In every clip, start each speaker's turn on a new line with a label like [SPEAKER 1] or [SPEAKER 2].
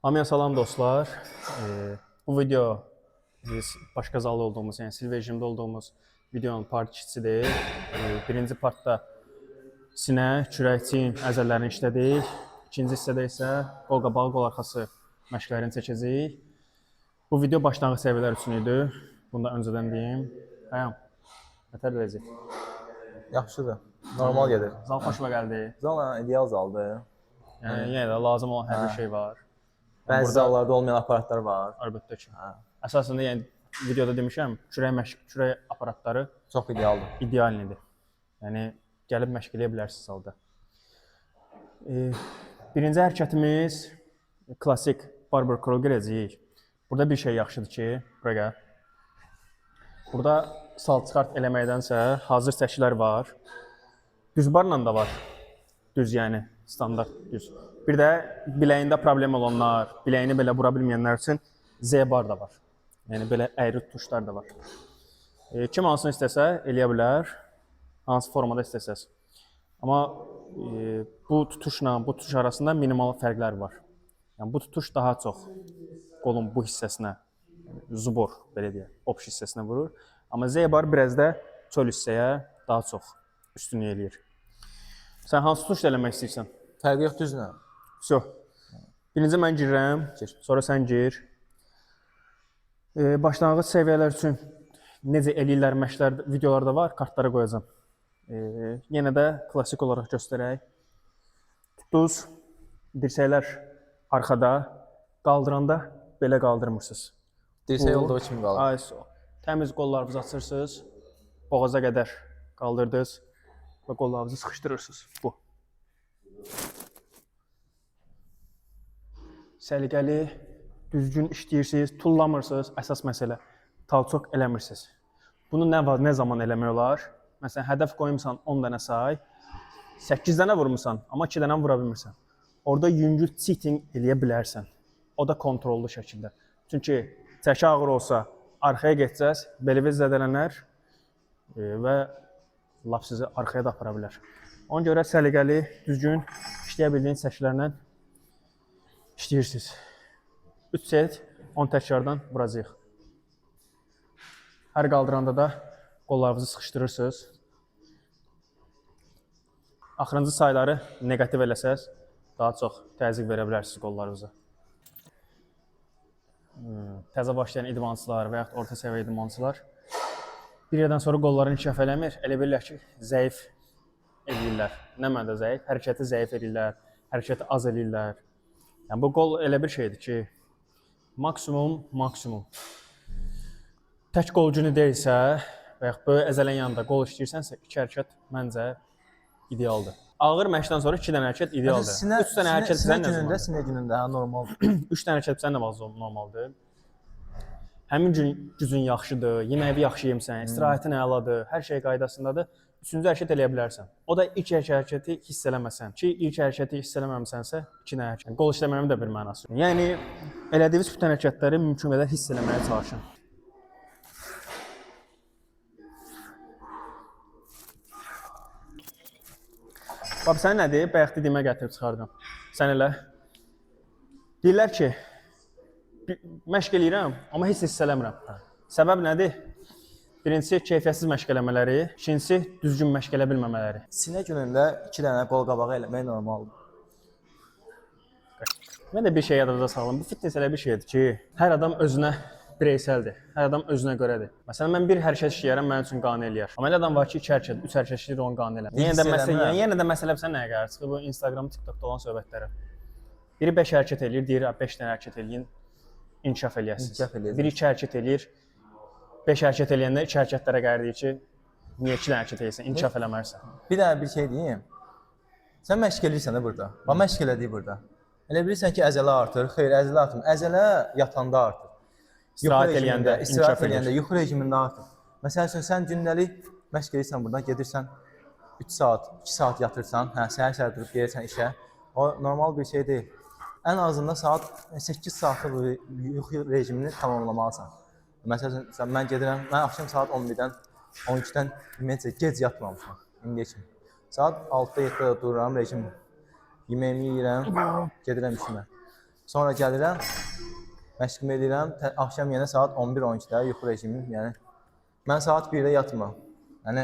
[SPEAKER 1] Hamıya salam dostlar. Bu video biz başqa zalda olduğumuz, yəni sil rejimdə olduğumuz videonun part 2-sidir. Birinci partda sinə, kürək, çiyin əzələlərini işlədik. İkinci hissədə isə qol qabağı, qol arxası məşqlərini çəkəcəyik. Bu video başlanğıc səviyyələr üçün idi. Bunu da öncədən deyim. Həyam, nətər vəziyyət?
[SPEAKER 2] Yaxşıdır. Normal gedir.
[SPEAKER 1] Zal xoşuma gəldi.
[SPEAKER 2] Zal ideal zaldır.
[SPEAKER 1] Yəni yenə də lazım olan hər bir şey var.
[SPEAKER 2] Bəzi zallarda olmayan aparatlar var.
[SPEAKER 1] Əlbəttə ki. Əsasında yəni videoda demişəm, kürək aparatları
[SPEAKER 2] Çox idealdır.
[SPEAKER 1] idealnidir. Yəni gəlib məşq eləyə bilərsiniz zalda. Birinci hərəkətimiz klassik barber curl girəcəyik. Burada bir şey yaxşıdır ki, bura gəl. Burada sal çıxart eləməkdənsə hazır çəkilər var. Düz barla da var. Düz yəni standart düz. Bir də biləyində problem olanlar, biləyini belə vura bilməyənlər üçün Z bar da var. Yəni belə əyri tutuşlar da var. Kim hansını istəsə eləyə bilər, hansı formada istəsəz. Amma bu tutuşla bu tutuş arasında minimal fərqlər var. Yəni bu tutuş daha çox qolun bu hissəsinə, zubor belə deyək, obş hissəsinə vurur. Amma Z bar biraz da çöl hissəyə daha çox üstünlük eləyir. Sən hansı tutuşla eləmək istəyirsən?
[SPEAKER 2] Fərqi yox düzünə.
[SPEAKER 1] Vso. Birinci mən girirəm, sonra sən gir. Başlanğıc səviyyələr üçün necə eləyirlər məşqlər videolarda var, kartlara qoyacağam. Yenə də klassik olaraq göstərək. Tutdunuz, dirsəklər arxada, qaldıranda belə qaldırmırsınız.
[SPEAKER 2] Dirsək olduğu kimi qalır.
[SPEAKER 1] Təmiz qollarınızı açırsınız, boğaza qədər qaldırdınız və qollarınızı sıxışdırırsınız. Bu. Səliqəli, düzgün işləyirsiniz, tullamırsınız, əsas məsələ. Talçoq eləmirsiniz. Bunu nə zaman eləmək olar? Məsələn, hədəf qoymusan 10 dənə say, 8 dənə vurmusan, amma 2 dənə vura bilmirsən. Orada yüngül cheating eləyə bilərsən. O da kontrollu şəkildə. Çünki çəki ağır olsa, arxaya geçəcəz, beliniz zədələnər və laf sizi arxaya da apara bilər. Ona görə səliqəli, düzgün işləyə bildiyiniz çəkilərlə işləyirsiniz. 3 set 10 təkrardan vuracağıq. Hər qaldıranda da qollarınızı sıxışdırırsınız. Axırıncı sayları negativ eləsəz, daha çox təzyiq verə bilərsiniz qollarınıza. Təzə başlayan idmançılar və yaxud orta səviyyə idmançılar bir yerdən sonra qollarını inkişaf eləmir. Elə bilirlər ki, zəif eləyirlər. Nə məndə zəif? Hərəkəti zəif eləyirlər, hərəkəti az eləyirlər. Yəni, bu qol elə bir şeydir ki, maksimum. Tək qol günü deyilsə və yaxud böyük əzələn yanında qol işləyirsənsə, 2 hərəkət məncə idealdır. Ağır məşqdən sonra 2 dənə hərəkət idealdır. 3 dənə hərəkət sizən nə zamandır?
[SPEAKER 2] Sinə günündə normaldır.
[SPEAKER 1] 3 dənə hərəkət sizən də normaldır. Həmin gün gücün yaxşıdır, yeməyi yaxşı yemisən, istirahətin əladır, hər şey qaydasındadır. Üçüncü hərəkət eləyə bilərsən. O da ilk hərəkəti hiss eləməsən. Ki, ilk hərəkəti hiss eləməmisənsə, ikinci hərəkət. Qol işləməyin də bir mənası yoxdur. Yəni, elədiyiniz bütün hərəkətləri mümkün qədər hiss eləməyə çalışın. Bax, sən nədir? Bayaq dediyimə gətirib çıxardım. Sən elə. Deyirlər ki, məşq eləyirəm, amma heç hiss eləmirəm. Səbəb nədir? Birincisi, keyfiyyətsiz məşq eləmələri, ikincisi, düzgün məşq elə bilməmələri.
[SPEAKER 2] Sinə günündə 2 dənə qol qabağı eləmək normaldır.
[SPEAKER 1] Mən də bir şey yadınıza salım. Bu fitness elə bir şeydir ki, hər adam özünə bireysəldir. Hər adam özünə görədir. Məsələn, mən bir hərəkət işləyərəm, mənim üçün qane eləyər. Amma elə adam var ki, 2 hərəkət, 3 hərəkət işləyir, onu qane eləmir. Yenə də məsələ sən nəyə gəlir? Çıxır bu Instagram, TikTokda olan söhbətlərə. Biri 5 hərəkət eləyir, deyir 5 dənə hərəkət eləyin, inkişaf eləyəsiniz. Biri 2 hərəkət eləyir, 5 hərəkət eləyəndə 2 hərəkətlərə gəlir deyir ki, niyə 2 dənə hərəkət eləyirsən, inkişaf eləmərsən.
[SPEAKER 2] Bir dənə bir şey deyim. Sən məşq eləyirsən də burada. Bax, məşq elədik burada. Elə bilirsən ki, əzələ artır. Xeyr, əzələ artır. Əzələ yatanda artır.
[SPEAKER 1] İstirahət eləyəndə, inkişaf eləyəndə.
[SPEAKER 2] Yuxu rejimində artır. Məsəl üçün, sən gündəlik məşq eləyirsən buradan, gedirsən 3 saat, 2 saat yatırsan, səhər durub gelirsən işə. O, normal bir şey deyil. Ən azından saat 8 saatlıq yuxu rejimini tamamlamalısan. Məsələn, mən gedirəm, mən axşam saat 11-dən, 12-dən ümumiyyətcə gec yatmamışam, indiyə kimi. Saat 6-da 7-də dururam, rejim yeməyimi yeyirəm, gedirəm işimə. Sonra gəlirəm, məşqimi edirəm, axşam yenə saat 11-12-də yuxu rejimim, yəni mən saat 1-də yatmıram. Yəni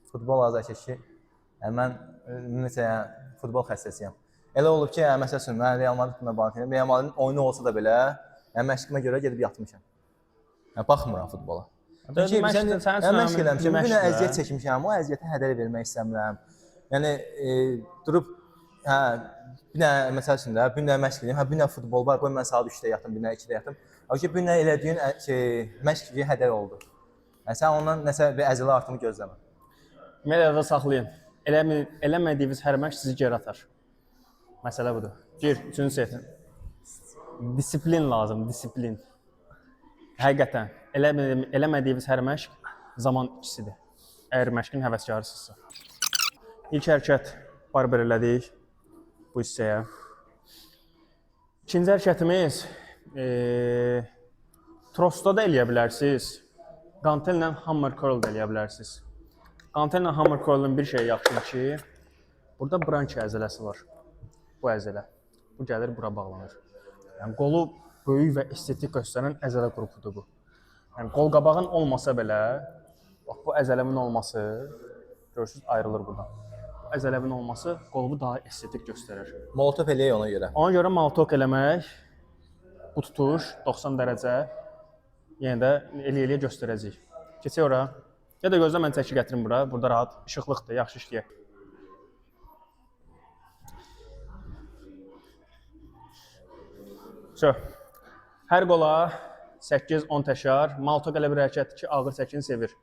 [SPEAKER 2] futbol azarkeşi, yəni mən necə yəni futbol xəstəsiyəm. Elə olub ki, yəni məsəl üçün mən Real Madridlə bağlıyam. Real Madridin oyunu olsa da belə, yəni məşqimə görə gedib yatmışam. Yəni baxmıram futbola. Çünki məşq eləmişəm, bir günə əziyyət çəkmişəm, o əziyyəti hədər vermək istəmirəm. Yəni durub hə bir dənə məsəl üçün də bir dənə məşq edirəm, hə bir dənə futbol var, qoy mən saat 3-də yatım, bir dənə 2-də yatım. Halbuki bir dənə elədiyin məşq hədər oldu. Yəni sən ondan nəsə bir əzələ artımı gözləmə.
[SPEAKER 1] Mediada saxlayın. Eləmədiyiniz hər məşq sizi geri atar. Məsələ budur. Gir, üçüncü set. Disiplin lazım, disiplin. Həqiqətən, eləmədiyiniz hər məşq zaman işçisidir. Əgər məşqin həvəskarısınızsa. İlk hərəkət barber elədik bu hissəyə. İkinci hərəkətimiz trosta da eləyə bilərsiniz. Qantellə hammer curl da eləyə bilərsiniz. Qantellə hammer curl'un bir şey yaxşıdır ki, burada branki əzələsi var. Bu əzələ. Bu gəlir bura bağlanır. Yəni qolu böyük və estetik göstərən əzələ qrupudur bu. Yəni qol qabağın olmasa belə, bax bu əzələmin olması, görürsüz ayrılır buradan. Bu əzələmin olması qolu daha estetik göstərir.
[SPEAKER 2] Molotov eləyək ona görə.
[SPEAKER 1] Ona görə molotov eləmək, bu tutuş 90 dərəcə yenə də eləyə göstərəcək. Keçək ora. Ya da gözlə mən çəki gətirim bura. Burada rahat, işıqlıqdır, yaxşı işləyək. Hər qola 8-10 təkrar. Molotov elə bir hərəkətdir ki, ağır çəkini sevir.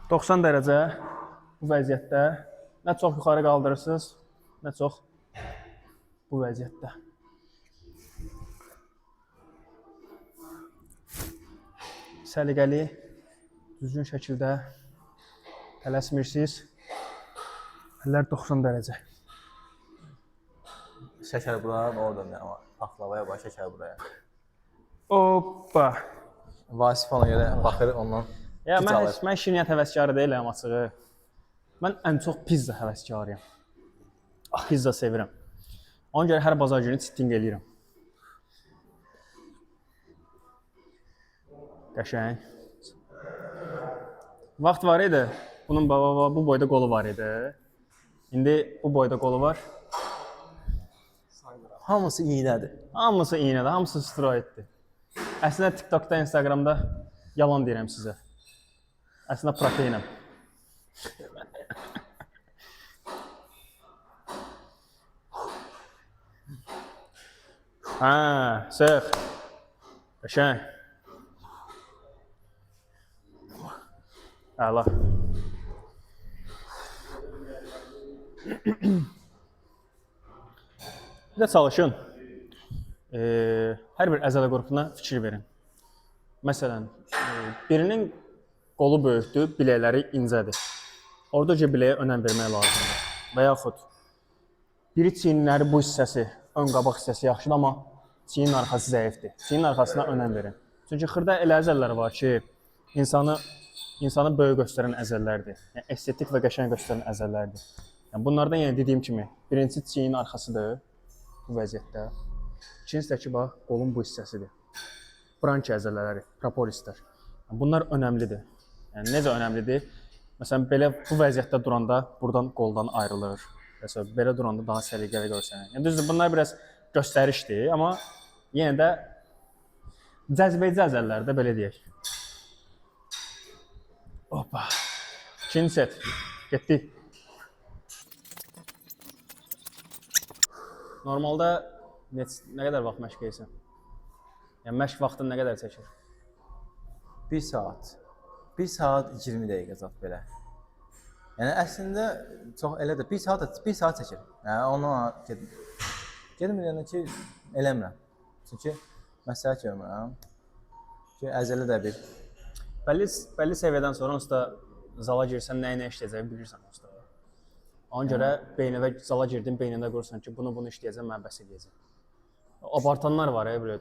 [SPEAKER 1] 90 dərəcə bu vəziyyətdə nə çox yuxarı qaldırırsınız, nə çox bu vəziyyətdə. Səliqəli, düzgün şəkildə tələsmirsiniz. Əllər 90 dərəcə.
[SPEAKER 2] Şəkər bura, oradan nə var? Paxlavaya bax, şəkər buraya.
[SPEAKER 1] Hoppa.
[SPEAKER 2] Vasif ona görə baxır, ondan
[SPEAKER 1] Ya mən şirniyyat həvəskarı deyiləm açığı. Mən ən çox pizza həvəskarıyam. Pizza sevirəm. Ona görə hər bazar günü çitting eləyirəm. Qəşəng. Vaxt var idi. Bunun bu boyda qolu var idi. İndi bu boyda qolu var.
[SPEAKER 2] Hamısı iynədir.
[SPEAKER 1] Hamısı iynədir, hamısı steroiddir. Əslində TikTokda, Instagramda yalan deyirəm sizə. Əslində proteinəm. Hə, sıx. Qəşəng. Əla. Bir də çalışın. Hər bir əzələ qrupuna fikir verin. Məsələn, birinin qolu böyükdür, biləkləri incədir. Orada biləyə önəm vermək lazımdır. Və yaxud biri çiyinləri bu hissəsi, ön qabaq hissəsi yaxşıdır, amma çiyinin arxası zəifdir. Çiyinin arxasına önəm verin. Çünki xırda elə əzələlər var ki, insanı böyük göstərən əzələlərdir. Yəni, estetik və qəşəng göstərən əzələlərdir. Yəni, bunlardan yəni dediyim kimi, birincisi çiyinin arxasıdır bu vəziyyətdə. İkincisi də ki, bax, qolun bu hissəsidir. Branki əzələləri, propolislər. Yəni, bunlar önəmlidir. Yəni, necə önəmlidir? Məsələn, belə bu vəziyyətdə duranda buradan qoldan ayrılır. Məsələn, belə duranda daha səliqəli görsənir. Yəni, düzdür, bunlar biraz göstərişdir, amma yenə də cəzbəyici əzələlərdə belə deyək. Hoppa. İkinci set. Getdik. Normalda nə qədər vaxt məşq edirsən? Yəni məşq vaxtın nə qədər çəkir?
[SPEAKER 2] 1 saat. 1 saat 20 dəqiqə zat belə. Yəni əslində çox elədir. 1 saat çəkir. Yəni ona gedmirəm ki, eləmirəm. Çünki məsləhət görmürəm. Ki əzələ də bir
[SPEAKER 1] Bəlli səviyyədən sonra usta zala girsən nə işləyəcəyi bilirsən usta. Ona görə beynində zala girdin, beynində qurursan ki, bunu işləyəcəm, mən bəs eləyəcəm. Abartanlar var belə.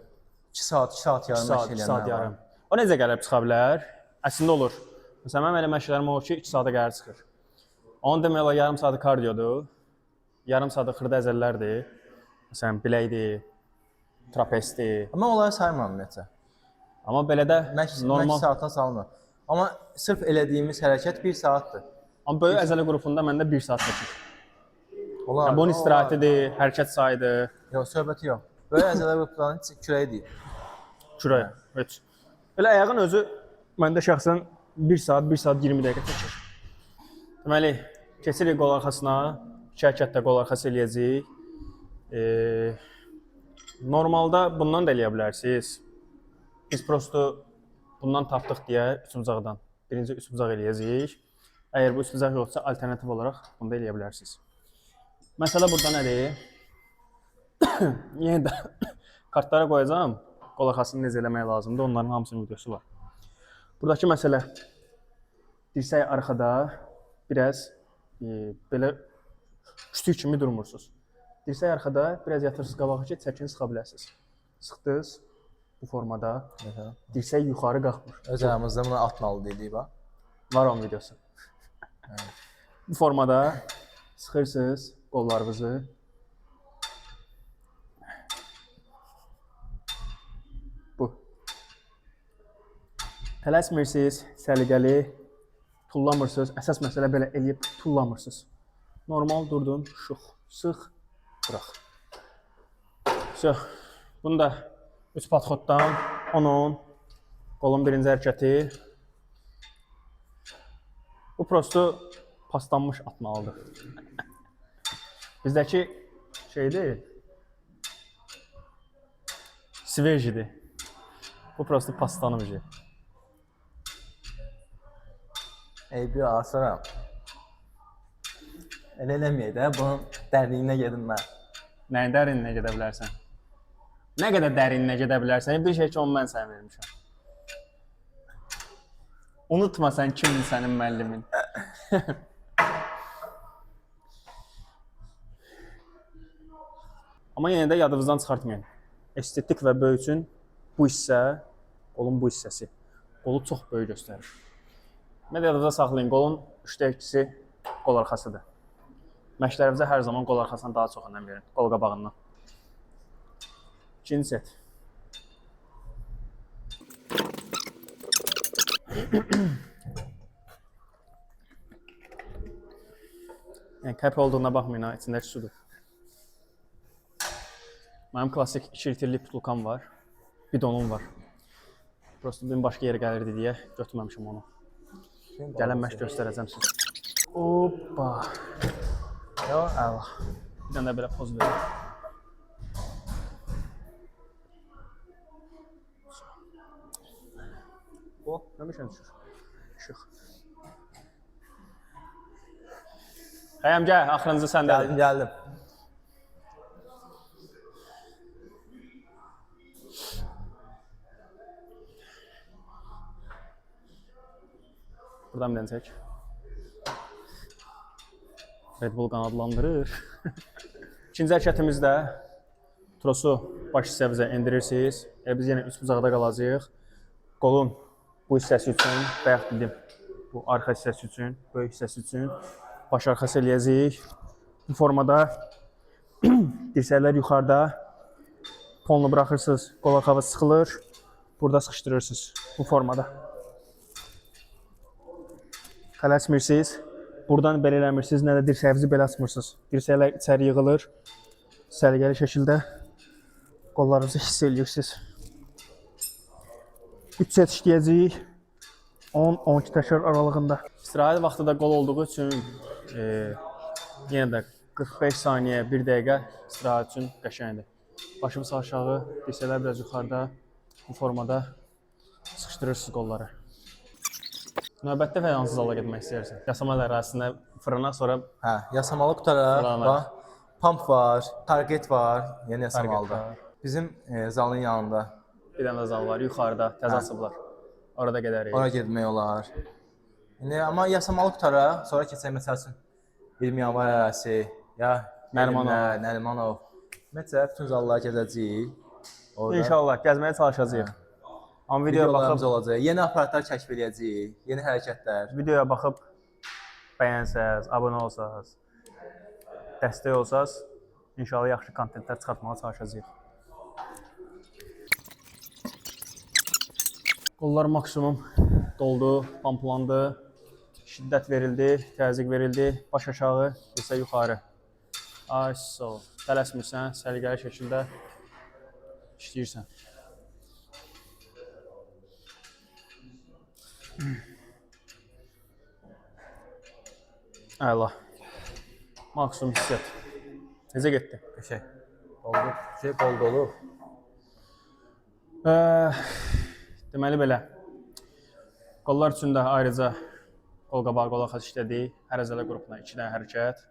[SPEAKER 2] 2 saat yarım məşq eləyənlər var.
[SPEAKER 1] O necə gəlib çıxa bilər? Əslində olur. Məsələn, mənim elə məşqlərim olur ki, 2 saata qədər çıxır. Onun demək olar yarım saatı kardiodur. yarım saatı xırda əzələlərdir. Məsələn, biləkdir, trapezdir.
[SPEAKER 2] Amma onları saymıram ümumiyyətlə.
[SPEAKER 1] Amma belə də
[SPEAKER 2] Məşq
[SPEAKER 1] normal.
[SPEAKER 2] saatına salmır. Amma sırf elədiyimiz hərəkət 1 saatdır.
[SPEAKER 1] Amma böyük əzələ qrupunda məndə 1 saat çəkir.
[SPEAKER 2] Olar.
[SPEAKER 1] Yəni, bunun istirahətidir, hərəkət sayıdır.
[SPEAKER 2] Yox, söhbəti yox. Böyük əzələ qruplarının kürəyi deyil.
[SPEAKER 1] Kürək. Heç. Belə ayağın özü məndə şəxsən 1 saat, 1 saat 20 dəqiqə çəkir. Deməli, keçirik qol arxasına. 2 hərəkətdə qol arxası eləyəcəyik. Normalda bundan da eləyə bilərsiniz. Biz prosto bundan tapdıq deyə üçbucaqdan. Birinci üçbucaq eləyəcəyik. Əgər bu üçbucaq yoxsa, alternativ olaraq bunu da eləyə bilərsiniz. Məsələ burada nədir? Yenə də kartlara qoyacağam. Qol arxasını necə eləmək lazımdır, onların hamısının videosu var. Buradakı məsələ dirsək arxada biraz belə kütük kimi durmursunuz. Dirsək arxada biraz yatırsınız qabağa ki, çəkini sıxa biləsiniz. Sıxdınız bu formada. Dirsək yuxarı qalxmır.
[SPEAKER 2] Öz ayağımızda buna atmalı dedik bax.
[SPEAKER 1] Var onun videosu. Bu formada sıxırsınız qollarınızı. Bu. Tələsmirsiniz, səliqəli, tullamırsınız. Əsas məsələ belə eləyib tullamırsınız. Normal durdun, şux, sıx, bıraq. Bunu da 3 podxoddan 10-10, qolun birinci hərəkəti. Bu prosto paslanmış atmalıdır. Bizdəki şeydir, svejidir. Bu prosto paslanmış.
[SPEAKER 2] Eybi arsaram. Elə eləməyək də, bunun dərinliyinə gedim mən.
[SPEAKER 1] Nəyin dərinliyə gedə bilərsən? Nə qədər dərinliyə gedə bilərsən? Bir şey ki, onu mən sənə vermişəm. Unutma sən kimdir sənin müəllimin. Amma yenə də yadınızdan çıxartmayın. Estetik və böyük üçün bu hissə, qolun bu hissəsi, qolu çox böyük göstərir. Mən də yadınızda saxlayın, qolun 3/2-si qol arxasıdır. Məşqlərimizə hər zaman qol arxasına daha çox önəm verin, qol qabağından. İkinci set. Yəni, kəp olduğuna baxmayın, içindəki sudur. Mənim klasik 2 litrlik butulkam var, bidonum var. Prosto bir başqa yerə gəlirdi deyə götürməmişim onu. Gələn məşq göstərəcəm sizə. Hoppa. Yox, əla. Bir dənə də belə poz verin. O, nəmişən düşür. İşıq. Xəyəm, gəl, axırıncı səndədir.
[SPEAKER 2] Gəldim.
[SPEAKER 1] Buradan bir dənə çək. Red Bull qanadlandırır. İkinci hərəkətimizdə trosu baş hissəvizə endirirsiniz. Biz yenə üç bucaqda qalacağıq. Qolun bu hissəsi üçün, bayaq dedim, bu arxa hissəsi üçün, böyük hissəsi üçün baş arxası eləyəcəyik. Bu formada dirsəklər yuxarıda, polunu buraxırsınız, qol arxası sıxılır, burada sıxışdırırsınız bu formada. Tələsmirsiniz, buradan belə eləmirsiniz, nə də dirsəyinizi belə açmırsınız. Dirsəklər içəri yığılır, səliqəli şəkildə qollarınızı hiss edirsiniz. 3 set işləyəcəyik, 10-12 təkrar aralığında. İstirahət vaxtı da qol olduğu üçün yenə də 45 saniyə, 1 dəqiqə istirahət üçün qəşəngdir. Başımız aşağı, dirsəklər biraz yuxarıda, bu formada sıxışdırırsınız qolları. Növbətdə və hansı zala getmək istəyirsən? Yasamalar ərazisində fırına, sonra...
[SPEAKER 2] Hə, yasamalı qutaraq, bax, pump var, target var, yeni yasamalıda. Bizim zalın yanında.
[SPEAKER 1] Bir dənə zal var, yuxarıda, təzə açıblar. Orada gedərik.
[SPEAKER 2] Ora getmək olar. Amma yasamalı qutaraq, sonra keçək məsəl üçün 20 yanvar ərazisi, ya Nərimanov. Ümumiyyətlə, bütün zallara gedəcəyik.
[SPEAKER 1] İnşallah, gəzməyə çalışacağıq. Amma videoya baxıb
[SPEAKER 2] olacaq. Yeni aparatlar kəşf edəcəyik, yeni hərəkətlər.
[SPEAKER 1] Videoya baxıb bəyənsəz, abunə olsaz, dəstək olsaz, inşallah yaxşı kontentlər çıxartmağa çalışacağıq. Qollar maksimum doldu, pamplandı, şiddət verildi, təzyiq verildi, baş aşağı, isə yuxarı. Ay, sol. Tələsmirsən, səliqəli şəkildə işləyirsən. Əla. Maksimum hissət. Necə getdi?
[SPEAKER 2] Qəşəng. Oldu. Qol dolu.
[SPEAKER 1] Deməli belə. Qollar üçün də ayrıca qol qabağı, qol arxası işlədik. Hər əzələ qrupuna 2 dənə hərəkət.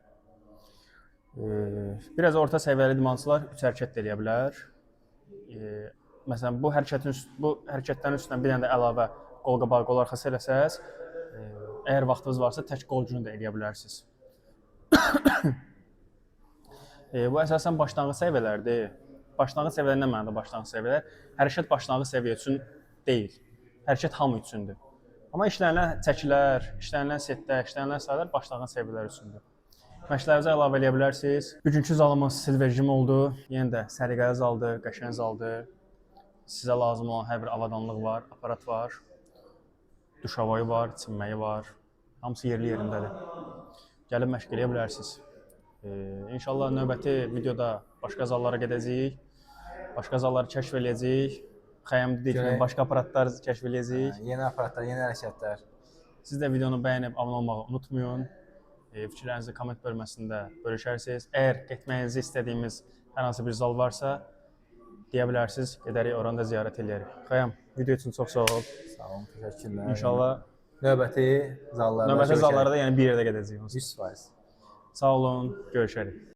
[SPEAKER 1] Biraz orta səviyyəli idmançılar 3 hərəkət də eləyə bilər. Məsələn, bu hərəkətlərin üstündən bir dənə də əlavə qol qabağı, qol arxası eləsəz, əgər vaxtınız varsa tək qol günü də eləyə bilərsiniz. Bu əsasən başlanğıc səviyyələrdir. Başlanğıc səviyyələr nə mənada başlanğıc səviyyələr? Hərəkət başlanğıc səviyyə üçün deyil. Hərəkət hamı üçündür. Amma işlənilən çəkilər, işlənilən setlər, işlənilən sayılar başlanğıc səviyyələr üçündür. Məşqlərinizə əlavə eləyə bilərsiniz. Bugünkü zalımız silver jim oldu. Yenə də səliqəli zaldır, qəşəng zaldır. Sizə lazım olan hər bir avadanlıq var, aparat var. Duşavoyu var, çimməyi var. Hamısı yerli yerindədir. Gəlib məşq eləyə bilərsiniz. İnşallah növbəti videoda başqa zallara gedəcəyik. Başqa zalları kəşf eləyəcəyik. Xəyam dedik ki, başqa aparatlar kəşf eləyəcəyik.
[SPEAKER 2] Yeni aparatlar, yeni hərəkətlər.
[SPEAKER 1] Siz də videonu bəyənib abunə olmağı unutmayın. Fikirlərinizi komment bölməsində bölüşərsiniz. Əgər getməyinizi istədiyimiz hər hansı bir zal varsa, deyə bilərsiniz, gedərik, oranı da ziyarət edərik. Xəyam, video üçün çox sağ ol.
[SPEAKER 2] Sağ olun, təşəkkürlər.
[SPEAKER 1] İnşallah
[SPEAKER 2] növbəti zallarda
[SPEAKER 1] da yəni bir yerdə gedəcəyik.
[SPEAKER 2] 100%.
[SPEAKER 1] Sağ olun, görüşərik.